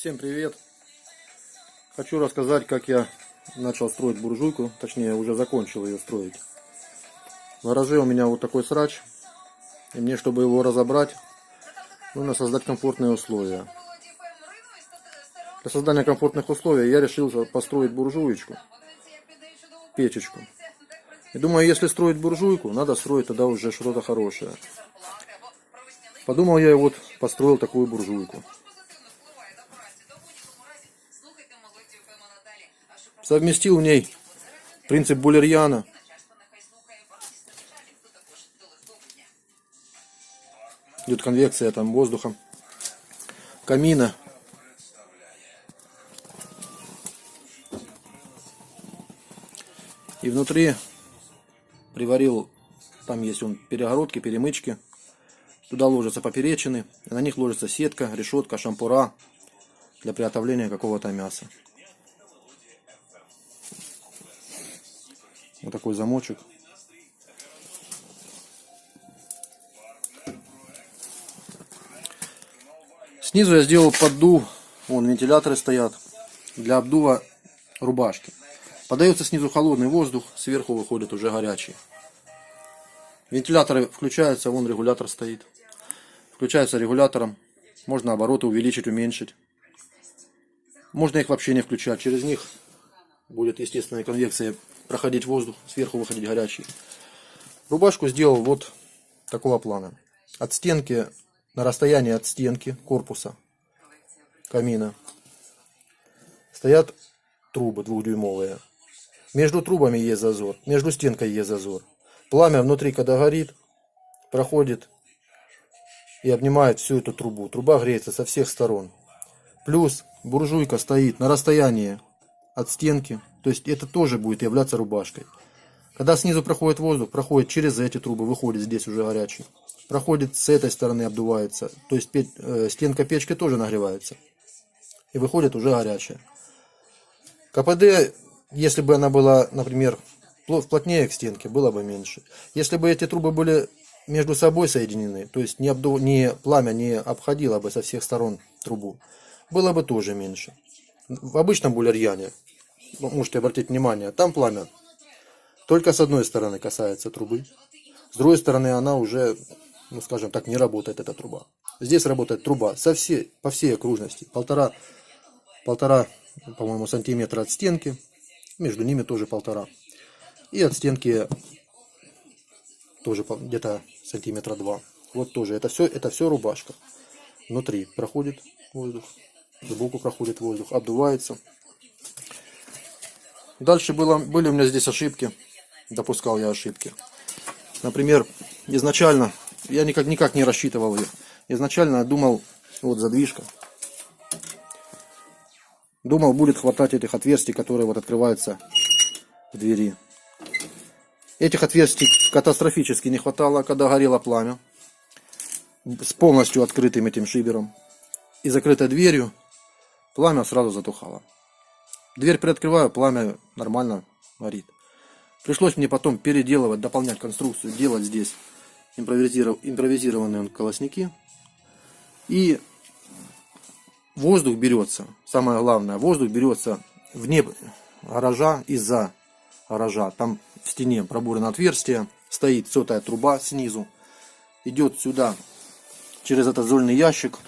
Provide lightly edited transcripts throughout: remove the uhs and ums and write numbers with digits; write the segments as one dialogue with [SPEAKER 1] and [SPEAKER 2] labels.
[SPEAKER 1] Всем привет! Хочу рассказать, как я начал строить буржуйку, точнее уже закончил ее строить. В гараже у меня вот такой срач, и мне, чтобы его разобрать, нужно создать комфортные условия. Для создания комфортных условий я решил построить буржуечку, печечку. И думаю, если строить буржуйку, надо строить тогда уже что-то хорошее. Подумал я и вот построил такую буржуйку. Совместил в ней принцип Булерьяна. Идет конвекция там воздуха, камина. И внутри приварил, там есть перегородки, перемычки. Туда ложатся поперечины, и на них ложится сетка, решетка, шампура для приготовления какого-то мяса. Вот такой замочек. Снизу я сделал поддув, вон вентиляторы стоят, для обдува рубашки. Подается снизу холодный воздух, сверху выходит уже горячий. Вентиляторы включаются, вон регулятор стоит. Включается регулятором, можно обороты увеличить, уменьшить. Можно их вообще не включать, через них будет естественная конвекция, проходить воздух, сверху выходить горячий. Рубашку сделал вот такого плана. От стенки, на расстоянии от стенки корпуса камина стоят трубы 2-дюймовые. Между трубами есть зазор, между стенкой есть зазор. Пламя внутри, когда горит, проходит и обнимает всю эту трубу. Труба греется со всех сторон. Плюс буржуйка стоит на расстоянии от стенки. То есть это тоже будет являться рубашкой. Когда снизу проходит воздух, проходит через эти трубы, выходит здесь уже горячий. Проходит с этой стороны, обдувается. То есть стенка печки тоже нагревается. И выходит уже горячая. КПД, если бы она была, например, плотнее к стенке, было бы меньше. Если бы эти трубы были между собой соединены, то есть пламя не обходило бы со всех сторон трубу, было бы тоже меньше. В обычном булерьяне, можете обратить внимание, там пламя только с одной стороны касается трубы. С другой стороны она уже, скажем так, не работает, эта труба. Здесь работает труба по всей окружности. Полтора, по-моему, сантиметра от стенки. Между ними тоже 1,5. И от стенки тоже где-то сантиметра 2. Вот тоже. Это все рубашка. Внутри проходит воздух. Сбоку проходит воздух. Обдувается. Дальше были у меня здесь ошибки. Допускал я ошибки. Например, изначально я никак не рассчитывал их. Изначально я думал, вот задвижка. Думал, будет хватать этих отверстий, которые вот открываются в двери. Этих отверстий катастрофически не хватало, когда горело пламя. С полностью открытым этим шибером и закрытой дверью пламя сразу затухало. Дверь приоткрываю, пламя нормально горит. Пришлось мне потом переделывать, дополнять конструкцию, делать здесь импровизированные колосники. И воздух берется, самое главное, воздух берется вне гаража и за гаража. Там в стене пробурено отверстие, стоит сотая труба снизу, идет сюда через этот зольный ящик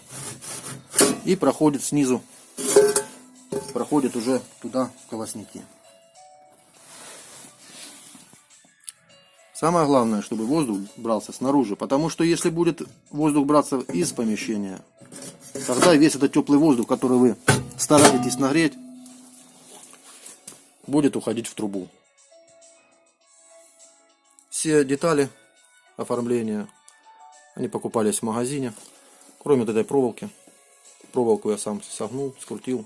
[SPEAKER 1] и проходит снизу, проходит уже туда в колосники. Самое главное, чтобы воздух брался снаружи, потому что если будет воздух браться из помещения, тогда весь этот теплый воздух, который вы стараетесь нагреть, будет уходить в трубу. Все детали оформления, они покупались в магазине, кроме вот этой проволоки. Проволоку я сам согнул, скрутил.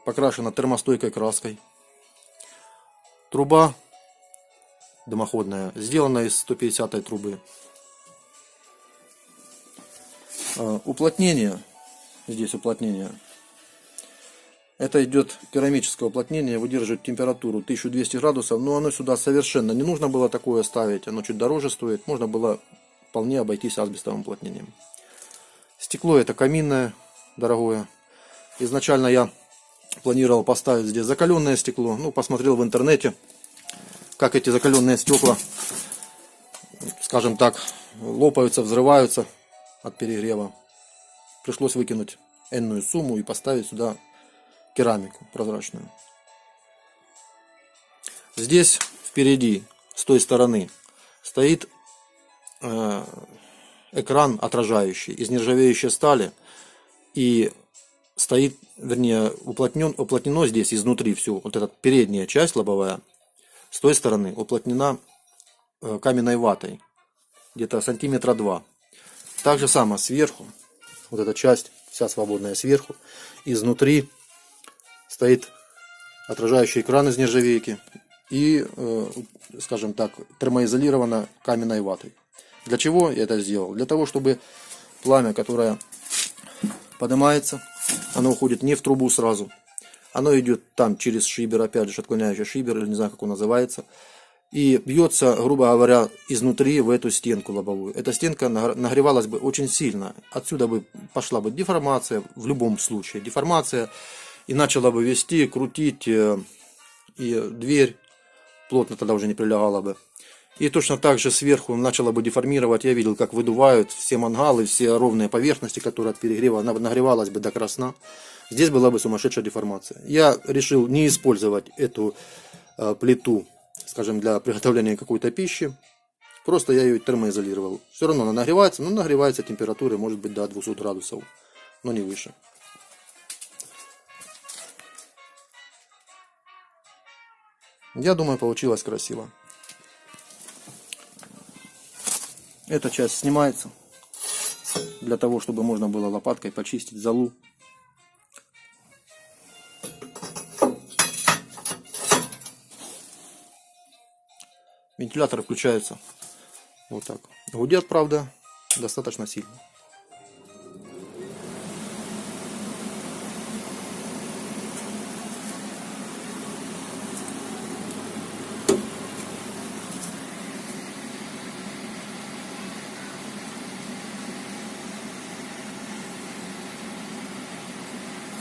[SPEAKER 1] Покрашена термостойкой краской. Труба дымоходная, сделана из 150-й трубы. Уплотнение, здесь уплотнение. Это идет керамическое уплотнение, выдерживает температуру 1200 градусов, но оно сюда совершенно не нужно было такое ставить, оно чуть дороже стоит, можно было вполне обойтись асбестовым уплотнением. Стекло это каминное, дорогое. Изначально я планировал поставить здесь закаленное стекло. Ну, посмотрел в интернете, как эти закаленные стекла, скажем так, лопаются, взрываются от перегрева. Пришлось выкинуть энную сумму и поставить сюда керамику прозрачную. Здесь впереди, с той стороны, стоит экран отражающий из нержавеющей стали. И стоит, вернее, уплотнено здесь изнутри все. Вот эта передняя часть лобовая с той стороны уплотнена каменной ватой. Где-то сантиметра 2. Так же само сверху. Вот эта часть, вся свободная сверху. Изнутри стоит отражающий экран из нержавейки. И, скажем так, термоизолирована каменной ватой. Для чего я это сделал? Для того, чтобы пламя, которое поднимается, оно уходит не в трубу сразу. Оно идет там через шибер, опять же, отклоняющий шибер, или не знаю, как он называется. И бьется, грубо говоря, изнутри в эту стенку лобовую. Эта стенка нагревалась бы очень сильно. Отсюда бы пошла бы деформация, в любом случае. Деформация. И начала бы вести, крутить. И дверь плотно тогда уже не прилегала бы. И точно так же сверху начало бы деформировать. Я видел, как выдувают все мангалы, все ровные поверхности, которые от перегрева нагревалась бы до красна. Здесь была бы сумасшедшая деформация. Я решил не использовать эту плиту, скажем, для приготовления какой-то пищи. Просто я ее термоизолировал. Все равно она нагревается, но нагревается температурой может быть до 200 градусов, но не выше. Я думаю, получилось красиво. Эта часть снимается для того, чтобы можно было лопаткой почистить золу. Вентиляторы включаются вот так. Гудят, правда, достаточно сильно.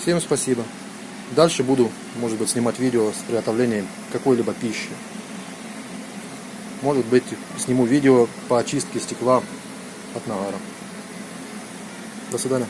[SPEAKER 1] Всем спасибо. Дальше буду, может быть, снимать видео с приготовлением какой-либо пищи. Может быть, сниму видео по очистке стекла от нагара. До свидания.